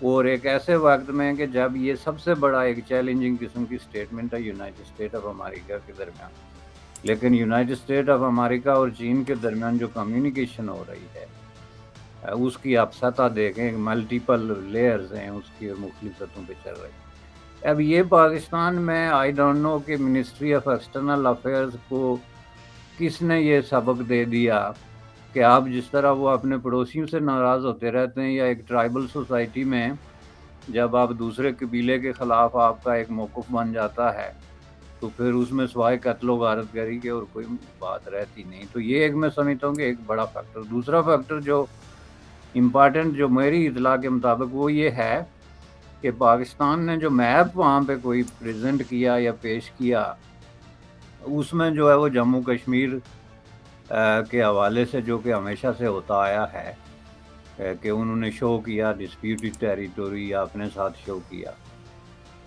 اور ایک ایسے وقت میں کہ جب یہ سب سے بڑا ایک چیلنجنگ قسم کی اسٹیٹمنٹ ہے یونائٹڈ اسٹیٹ آف امریکہ کے درمیان، لیکن یونائٹڈ اسٹیٹ آف امریکہ اور چین کے درمیان جو کمیونیکیشن ہو رہی ہے اس کی آپ سطح دیکھیں، ملٹیپل لیئرز ہیں اس کی اور مختلف سطحوں پہ چل رہی ہے۔ اب یہ پاکستان میں آئی ڈونٹ نو کہ منسٹری آف ایکسٹرنل افیئرز کو کس نے یہ سبق دے دیا کہ آپ جس طرح وہ اپنے پڑوسیوں سے ناراض ہوتے رہتے ہیں، یا ایک ٹرائبل سوسائٹی میں جب آپ دوسرے قبیلے کے خلاف آپ کا ایک موقف بن جاتا ہے تو پھر اس میں سوائے قتل و غارت گری کے اور کوئی بات رہتی نہیں۔ تو یہ ایک میں سمجھتا ہوں کہ ایک بڑا فیکٹر۔ دوسرا فیکٹر جو امپارٹنٹ جو میری اطلاع کے مطابق وہ یہ ہے کہ پاکستان نے جو میپ وہاں پہ کوئی پریزنٹ کیا یا پیش کیا، اس میں جو ہے وہ جموں کشمیر کے حوالے سے جو کہ ہمیشہ سے ہوتا آیا ہے کہ انہوں نے شو کیا ڈسپیوٹڈ ٹیریٹوری یا اپنے ساتھ شو کیا،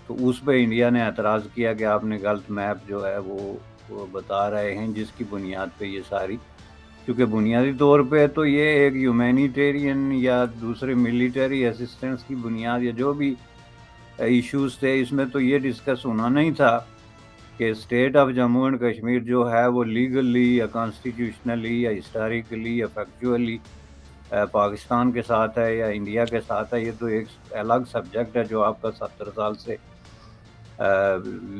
تو اس پہ انڈیا نے اعتراض کیا کہ آپ نے غلط میپ جو ہے وہ بتا رہے ہیں، جس کی بنیاد پہ یہ ساری، کیونکہ بنیادی طور پہ تو یہ ایک ہیومینیٹیرین یا دوسرے ملٹری اسسٹنس کی بنیاد یا جو بھی ایشوز تھے، اس میں تو یہ ڈسکس ہونا نہیں تھا کہ state of Jammu and Kashmir جو ہے وہ لیگلی یا کانسٹیٹیوشنلی یا ہسٹوریکلی یا فیکچولی پاکستان کے ساتھ ہے یا انڈیا کے ساتھ ہے۔ یہ تو ایک الگ سبجیکٹ ہے جو آپ کا 70 سال سے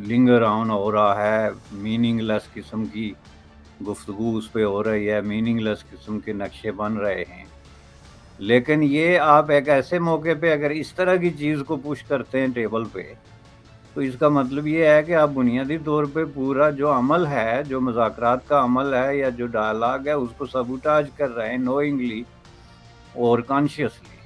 لنگر آن ہو رہا ہے، میننگ لیس قسم کی گفتگو اس پہ ہو رہی ہے، میننگ لیس قسم کے نقشے بن رہے ہیں۔ لیکن یہ آپ ایک ایسے موقع پہ اگر اس طرح کی چیز کو پش کرتے ہیں ٹیبل پہ، تو اس کا مطلب یہ ہے کہ آپ بنیادی طور پہ پورا جو عمل ہے، جو مذاکرات کا عمل ہے یا جو ڈائلاگ ہے، اس کو سبوٹاج کر رہے ہیں نوئنگلی اور کانشیسلی۔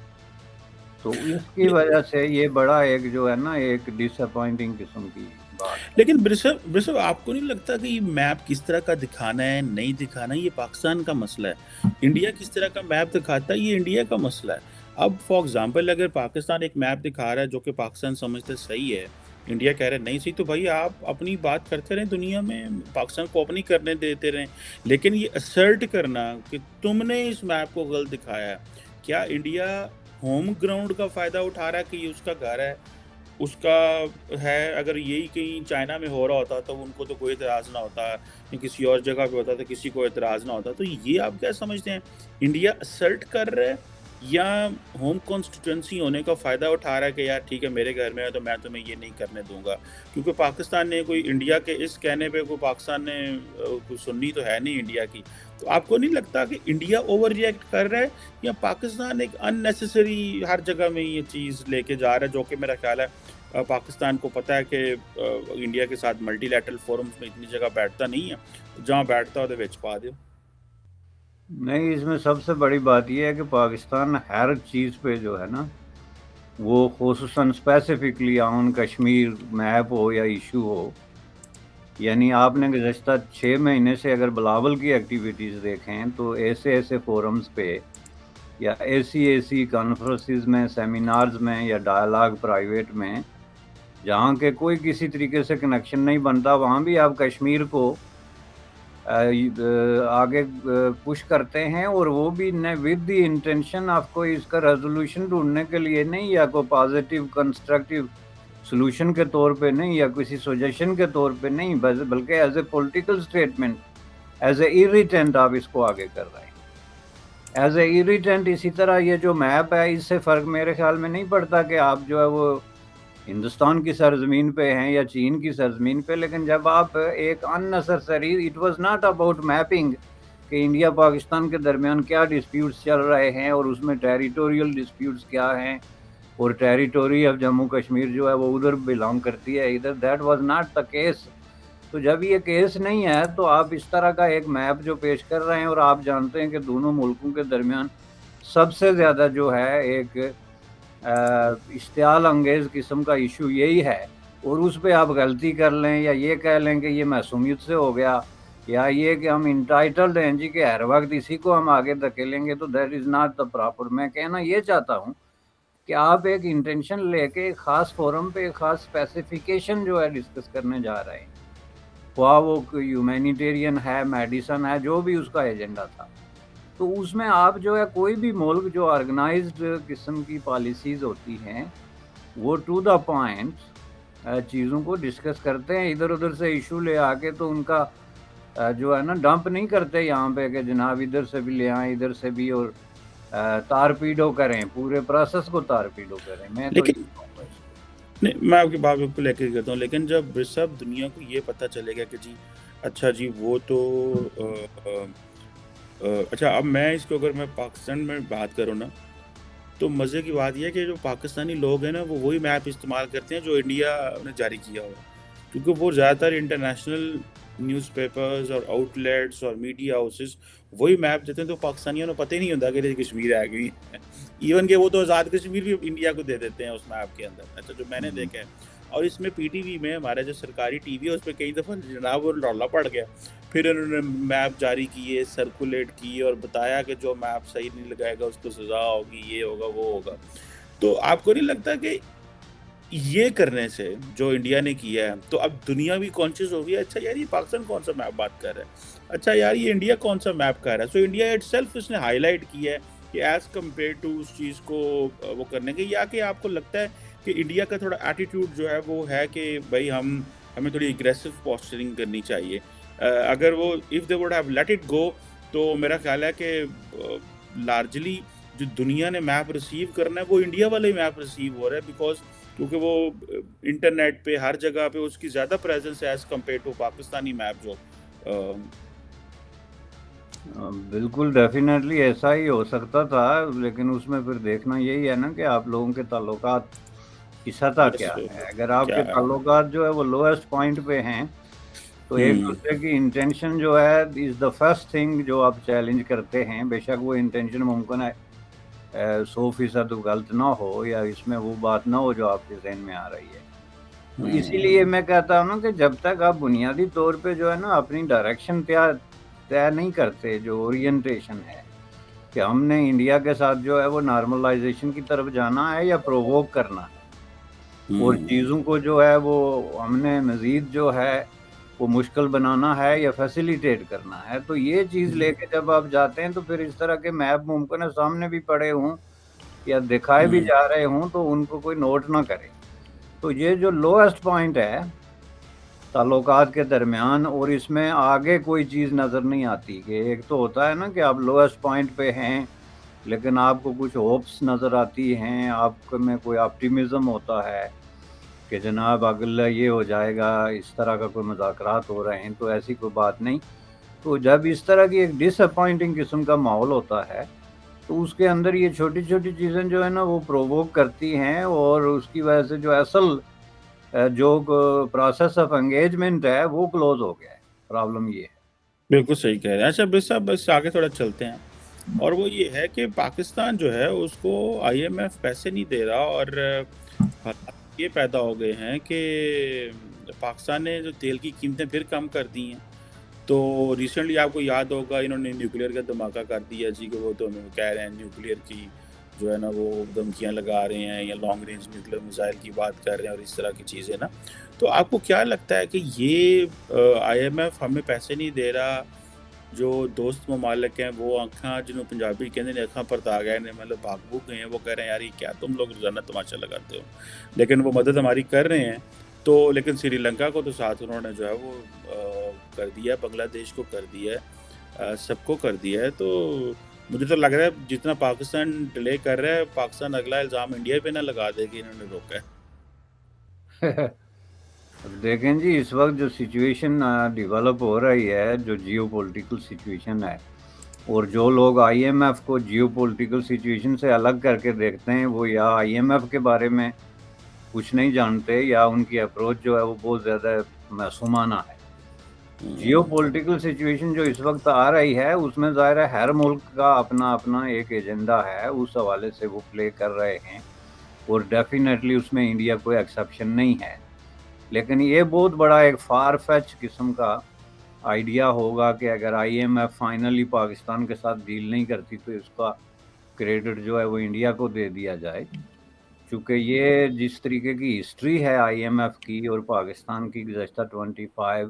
تو اس کی وجہ سے یہ بڑا ایک جو ہے نا ایک ڈس اپوائنٹنگ قسم کی بات ہے۔ لیکن برسر آپ کو نہیں لگتا کہ یہ میپ کس طرح کا دکھانا ہے نہیں دکھانا ہے یہ پاکستان کا مسئلہ ہے؟ انڈیا کس طرح کا میپ دکھاتا ہے یہ انڈیا کا مسئلہ ہے۔ اب فار ایگزامپل اگر پاکستان ایک میپ دکھا رہا ہے جو کہ پاکستان سمجھتے صحیح ہے، انڈیا کہہ رہا ہے نہیں صحیح، تو بھائی آپ اپنی بات کرتے رہیں، دنیا میں پاکستان کو اپنی کرنے دیتے رہیں، لیکن یہ اسرٹ کرنا کہ تم نے اس میپ کو غلط دکھایا ہے، کیا انڈیا ہوم گراؤنڈ کا فائدہ اٹھا رہا ہے کہ یہ اس کا گھر ہے، اس کا ہے؟ اگر یہی کہیں چائنا میں ہو رہا ہوتا تو ان کو تو کوئی اعتراض نہ ہوتا، یا کسی اور جگہ پہ ہوتا تو کسی کو اعتراض نہ ہوتا۔ تو یہ آپ کیا سمجھتے ہیں، انڈیا اسرٹ کر رہا ہے یا ہوم کانسٹیٹوینسی ہونے کا فائدہ اٹھا رہا ہے کہ یار ٹھیک ہے میرے گھر میں ہے تو میں تمہیں یہ نہیں کرنے دوں گا؟ کیونکہ پاکستان نے کوئی انڈیا کے اس کہنے پہ کوئی پاکستان نے کوئی سننی تو ہے نہیں انڈیا کی۔ تو آپ کو نہیں لگتا کہ انڈیا اوور ریئیکٹ کر رہا ہے، یا پاکستان ایک ان نیسیسری ہر جگہ میں یہ چیز لے کے جا رہا ہے، جو کہ میرا خیال ہے پاکستان کو پتہ ہے کہ انڈیا کے ساتھ ملٹی لیٹرل فورمز میں اتنی جگہ بیٹھتا نہیں ہے، جہاں بیٹھتا ہو تو وچ پا دیو؟ نہیں، اس میں سب سے بڑی بات یہ ہے کہ پاکستان ہر چیز پہ جو ہے نا وہ خصوصاً اسپیسیفکلی آن کشمیر میپ ہو یا ایشو ہو، یعنی آپ نے گزشتہ 6 مہینے سے اگر بلاول کی ایکٹیویٹیز دیکھیں تو ایسے فورمز پہ یا ایسی کانفرنسز میں، سیمینارز میں یا ڈائلاگ پرائیویٹ میں جہاں کے کوئی کسی طریقے سے کنیکشن نہیں بنتا، وہاں بھی آپ کشمیر کو آگے پش کرتے ہیں، اور وہ بھی ود دی انٹینشن آف کوئی اس کا ریزولوشن ڈھونڈنے کے لیے نہیں، یا کوئی پازیٹیو کنسٹرکٹیو سولوشن کے طور پہ نہیں، یا کسی سجیشن کے طور پہ نہیں، بلکہ as a political statement, as a irritant آپ اس کو آگے کر رہے ہیں، ایز اے ایریٹینٹ۔ اسی طرح یہ جو میپ ہے اس سے فرق میرے خیال میں نہیں پڑتا کہ آپ جو ہے وہ ہندوستان کی سرزمین پہ ہیں یا چین کی سرزمین پہ، لیکن جب آپ ایک unnecessary, it was not about mapping کہ انڈیا پاکستان کے درمیان کیا ڈسپیوٹس چل رہے ہیں اور اس میں ٹیریٹوریل ڈسپیوٹس کیا ہیں، اور ٹیریٹوری آف جموں کشمیر جو ہے وہ ادھر بلانگ کرتی ہے ادھر، that was not the case. تو جب یہ کیس نہیں ہے تو آپ اس طرح کا ایک میپ جو پیش کر رہے ہیں، اور آپ جانتے ہیں کہ دونوں ملکوں کے درمیان سب سے زیادہ جو ہے ایک اشتعال انگیز قسم کا ایشو یہی ہے، اور اس پہ آپ غلطی کر لیں یا یہ کہہ لیں کہ یہ معصومیت سے ہو گیا، یا یہ کہ ہم انٹائٹلڈ ہیں جی کہ ہر وقت اسی کو ہم آگے دھکیلیں گے، تو that is not the proper. میں کہنا یہ چاہتا ہوں کہ آپ ایک انٹینشن لے کے ایک خاص فورم پہ ایک خاص اسپیسیفیکیشن جو ہے ڈسکس کرنے جا رہے ہیں، خواہ وہ ہیومینیٹیرین ہے، میڈیسن ہے، جو بھی اس کا ایجنڈا تھا، تو تو اس میں آپ جو ہے کوئی بھی ملک جو آرگنائزڈ قسم کی پالیسیز ہوتی ہیں وہ ٹو دا پوائنٹ چیزوں کو ڈسکس کرتے ہیں، ادھر ادھر سے ایشو لے آ کے تو ان کا جو ہے نا ڈمپ نہیں کرتے یہاں پہ کہ جناب ادھر سے بھی لے آئیں ادھر سے بھی، اور تار پیڈو کریں، پورے پروسیس کو تار پیڈو کریں. میں تو یہ لیکن کہوں گا اس کو. نہیں، میں آپ کی بات بالکل ایگری کرتا ہوں، لیکن جب سب دنیا کو یہ پتہ چلے گا کہ جی اچھا جی وہ تو اچھا، اب میں اس کو اگر میں پاکستان میں بات کروں نا، تو مزے کی بات یہ ہے کہ جو پاکستانی لوگ ہیں نا وہ وہی میپ استعمال کرتے ہیں جو انڈیا نے جاری کیا ہوا، کیونکہ وہ زیادہ تر انٹرنیشنل نیوز پیپرز اور آؤٹ لیٹس اور میڈیا ہاؤسز وہی میپ دیتے ہیں، تو پاکستانیوں کو پتہ ہی نہیں ہوتا کہ یہ کشمیر آ گئی ایون کہ وہ تو آزاد کشمیر بھی انڈیا کو دے دیتے ہیں اس میپ کے اندر. اچھا، جو میں نے دیکھا ہے، اور اس میں پی ٹی وی میں ہمارا جو سرکاری ٹی وی ہے اس پہ کئی دفعہ جناب وہ رولا پڑ گیا، پھر انہوں نے میپ جاری کیے، سرکولیٹ کیے اور بتایا کہ جو میپ صحیح نہیں لگائے گا اس کو سزا ہوگی، یہ ہوگا وہ ہوگا. تو آپ کو نہیں لگتا کہ یہ کرنے سے جو انڈیا نے کیا ہے تو اب دنیا بھی کانشیس ہو گئی، اچھا یار یہ پاکستان کون سا میپ بات کر رہا ہے، اچھا یار یہ انڈیا کون سا میپ کر رہا ہے. سو انڈیا اٹ سیلف اس نے ہائی لائٹ کیا ہے کہ ایز کمپیئر ٹو اس چیز کو وہ کرنے کے. یا کہ آپ کو لگتا ہے کہ انڈیا کا تھوڑا ایٹیٹیوڈ جو ہے وہ ہے کہ بھائی ہمیں تھوڑی اگریسو پوسچرنگ کرنی چاہیے. اگر وہ if they would have late it go تو میرا خیال ہے کہ لارجلی جو دنیا نے میپ ریسیو کرنا ہے وہ انڈیا والے میپ ریسیو ہو رہا ہے، بیکاز کیونکہ وہ انٹرنیٹ پہ ہر جگہ پہ اس کی زیادہ پریزنس ہے as compared to Pakistani map جو بالکل ڈیفینیٹلی ایسا ہی ہو سکتا تھا، لیکن اس میں پھر دیکھنا یہی ہے نا کہ آپ لوگوں کے تعلقات کی سطح یس کیا ہے. اگر آپ کیا کے ہے. تعلقات جو ہے وہ لوئسٹ پوائنٹ پہ ہیں تو ایک دوسرے کی انٹینشن جو ہے از دا فرسٹ تھنگ جو آپ چیلنج کرتے ہیں. بے شک وہ انٹینشن ممکن ہے 100% غلط نہ ہو یا اس میں وہ بات نہ ہو جو آپ کے ذہن میں آ رہی ہے. تو اسی لیے میں کہتا ہوں کہ جب تک آپ بنیادی طور پہ جو ہے نا اپنی ڈائریکشن طے نہیں کرتے، جو اورینٹیشن ہے کہ ہم نے انڈیا کے ساتھ جو ہے وہ نارملائزیشن کی طرف جانا ہے یا پروووک کرنا ہے، اور چیزوں کو جو ہے وہ ہم نے مزید جو ہے وہ مشکل بنانا ہے یا فیسیلیٹیٹ کرنا ہے، تو یہ چیز لے کے جب آپ جاتے ہیں تو پھر اس طرح کے میپ ممکن ہے سامنے بھی پڑے ہوں یا دکھائے بھی جا رہے ہوں تو ان کو کوئی نوٹ نہ کرے. تو یہ جو لوئسٹ پوائنٹ ہے تعلقات کے درمیان، اور اس میں آگے کوئی چیز نظر نہیں آتی کہ ایک تو ہوتا ہے نا کہ آپ لوئسٹ پوائنٹ پہ ہیں لیکن آپ کو کچھ ہوپس نظر آتی ہیں، آپ میں کوئی آپٹیمزم ہوتا ہے کہ جناب اگلا یہ ہو جائے گا، اس طرح کا کوئی مذاکرات ہو رہے ہیں، تو ایسی کوئی بات نہیں. تو جب اس طرح کی ایک ڈس اپوائنٹنگ قسم کا ماحول ہوتا ہے تو اس کے اندر یہ چھوٹی چھوٹی چیزیں جو ہے نا وہ پروووک کرتی ہیں، اور اس کی وجہ سے جو اصل جو پروسیس آف انگیجمنٹ ہے وہ کلوز ہو گیا ہے. پرابلم یہ ہے. بالکل صحیح کہہ رہے ہیں. اچھا بس صاحب بس آگے تھوڑا چلتے ہیں، اور وہ یہ ہے کہ پاکستان جو ہے اس کو آئی ایم ایف پیسے نہیں دے رہا، اور حالات یہ پیدا ہو گئے ہیں کہ پاکستان نے جو تیل کی قیمتیں پھر کم کر دی ہیں. تو ریسنٹلی آپ کو یاد ہوگا انہوں نے نیوکلیئر کا دھماکہ کر دیا جی، کہ وہ تو ہمیں کہہ رہے ہیں نیوکلیئر کی جو ہے نا وہ دھمکیاں لگا رہے ہیں یا لانگ رینج نیوکلیئر میزائل کی بات کر رہے ہیں اور اس طرح کی چیزیں نا. تو آپ کو کیا لگتا ہے کہ یہ آئی ایم ایف ہمیں پیسے نہیں دے رہا، جو دوست ممالک ہیں وہ آنکھاں جنہوں پنجابی کہتے ہیں آنکھاں پر آ گئے مطلب بھاگ بھوک گئے ہیں، وہ کہہ رہے ہیں یار یہ کیا تم لوگ روزانہ تماشا لگاتے ہو، لیکن وہ مدد ہماری کر رہے ہیں. تو لیکن سری لنکا کو تو ساتھ انہوں نے جو ہے وہ کر دیا، بنگلہ دیش کو کر دیا ہے، سب کو کر دیا ہے. تو مجھے تو لگ رہا ہے جتنا پاکستان ڈیلے کر رہا ہے پاکستان اگلا الزام انڈیا پہ نہ لگا دے کہ انہوں نے روکا ہے. دیکھیں جی اس وقت جو سچویشن ڈیولپ ہو رہی ہے، جو جیو پولیٹیکل سچویشن ہے، اور جو لوگ آئی ایم ایف کو جیو پولیٹیکل سچویشن سے الگ کر کے دیکھتے ہیں وہ یا آئی ایم ایف کے بارے میں کچھ نہیں جانتے یا ان کی اپروچ جو ہے وہ بہت زیادہ معصومانہ ہے. جیو پولیٹیکل سچویشن جو اس وقت آ رہی ہے اس میں ظاہر ہے ہر ملک کا اپنا اپنا ایک ایجنڈا ہے، اس حوالے سے وہ پلے کر رہے ہیں، اور ڈیفینیٹلی اس میں انڈیا کوئی ایکسیپشن نہیں ہے. لیکن یہ بہت بڑا ایک فار فیچ قسم کا آئیڈیا ہوگا کہ اگر I M F finally Pakistan کے ساتھ ڈیل نہیں کرتی تو اس کا کریڈٹ جو ہے وہ انڈیا کو دے دیا جائے، چونکہ یہ جس طریقے کی ہسٹری ہے آئی ایم ایف کی اور پاکستان کی گزشتہ 25